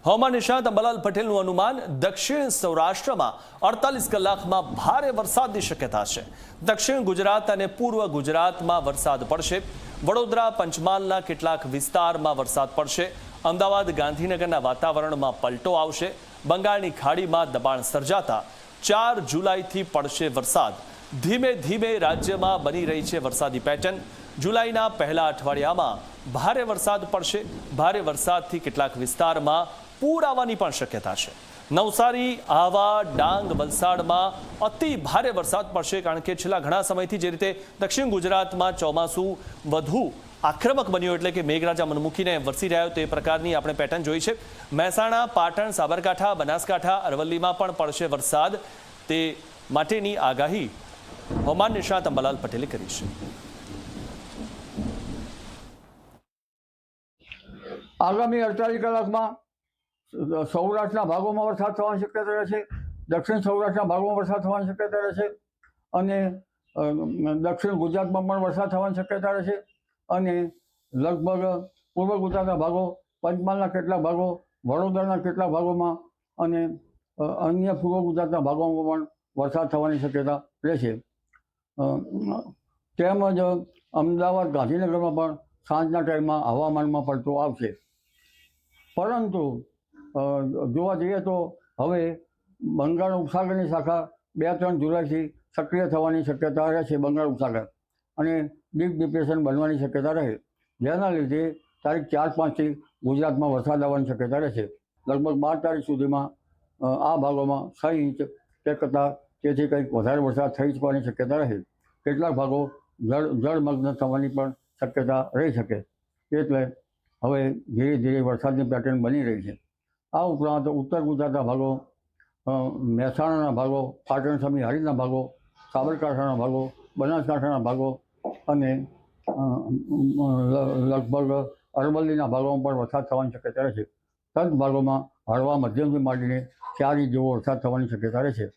હવામાન નિષ્ણાત અંબાલાલ પટેલનું અનુમાન દક્ષિણ સૌરાષ્ટ્રમાં 48 કલાકમાં ભારે વરસાદની શક્યતા છે। દક્ષિણ ગુજરાત અને પૂર્વ ગુજરાતમાં વરસાદ પડશે। વડોદરા પંચમહાલના કેટલાક વિસ્તારમાં વરસાદ પડશે। અમદાવાદ ગાંધીનગરના વાતાવરણમાં પલટો આવશે। બંગાળની ખાડીમાં દબાણ સર્જાતા 4 જુલાઈથી પડશે વરસાદ। ધીમે ધીમે રાજ્યમાં બની રહી છે વરસાદી પેટર્ન। જુલાઈના પહેલા અઠવાડિયામાં ભારે વરસાદ પડશે। ભારે વરસાદથી કેટલાક વિસ્તારમાં પૂર આવવાની પણ શક્યતા છે। નવસારી, આહવા, ડાંગ, વલસાડમાં અતિ ભારે વરસાદ પડશે, કારણ કે છેલ્લા ઘણા સમયથી જે રીતે દક્ષિણ ગુજરાતમાં ચોમાસું વધુ આક્રમક બન્યું, એટલે કે મેઘરાજા મનમુકીને વરસી રહ્યો તે પ્રકારની આપણે પેટર્ન જોઈ છે। મહેસાણા, પાટણ, સાબરકાંઠા, બનાસકાંઠા, અરવલ્લીમાં પણ પડશે વરસાદ, તે માટેની આગાહી હવામાન નિષ્ણાત અંબાલાલ પટેલે કરી છે। આગામી 48 કલાકમાં સૌરાષ્ટ્રના ભાગોમાં વરસાદ થવાની શક્યતા રહેશે। દક્ષિણ સૌરાષ્ટ્રના ભાગોમાં વરસાદ થવાની શક્યતા રહેશે અને દક્ષિણ ગુજરાતમાં પણ વરસાદ થવાની શક્યતા રહેશે અને લગભગ પૂર્વ ગુજરાતના ભાગો, પંચમહાલના કેટલાક ભાગો, વડોદરાના કેટલાક ભાગોમાં અને અન્ય પૂર્વ ગુજરાતના ભાગોમાં પણ વરસાદ થવાની શક્યતા રહેશે। તેમજ અમદાવાદ, ગાંધીનગરમાં પણ સાંજના ટાઈમમાં હવામાનમાં પલટો આવશે। પરંતુ જોવા જઈએ તો હવે બંગાળ ઉપસાગરની શાખા 2-3 જુલાઈથી સક્રિય થવાની શક્યતા રહેશે બંગાળ ઉપસાગર, અને ડીપ ડિપ્રેશન બનવાની શક્યતા રહે, જેના લીધે તારીખ 4-5થી ગુજરાતમાં વરસાદ આવવાની શક્યતા રહેશે। લગભગ 12 તારીખ સુધીમાં આ ભાગોમાં 6 ઇંચ કે કરતાં તેથી કંઈક વધારે વરસાદ થઈ શકવાની શક્યતા રહે। કેટલાક ભાગો જળમગ્ન થવાની પણ શક્યતા રહી શકે। એટલે હવે ધીરે ધીરે વરસાદની પેટર્ન બની રહી છે। આ ઉપરાંત ઉત્તર ગુજરાતના ભાગો, મહેસાણાના ભાગો, પાટણ સમી હારીના ભાગો, સાબરકાંઠાના ભાગો, બનાસકાંઠાના ભાગો અને લગભગ અરવલ્લીના ભાગોમાં પણ વરસાદ થવાની શક્યતા રહેશે। તદ ભાગોમાં હળવા મધ્યમથી માંડીને 4 ઇંચ જેવો વરસાદ થવાની શક્યતા રહેશે।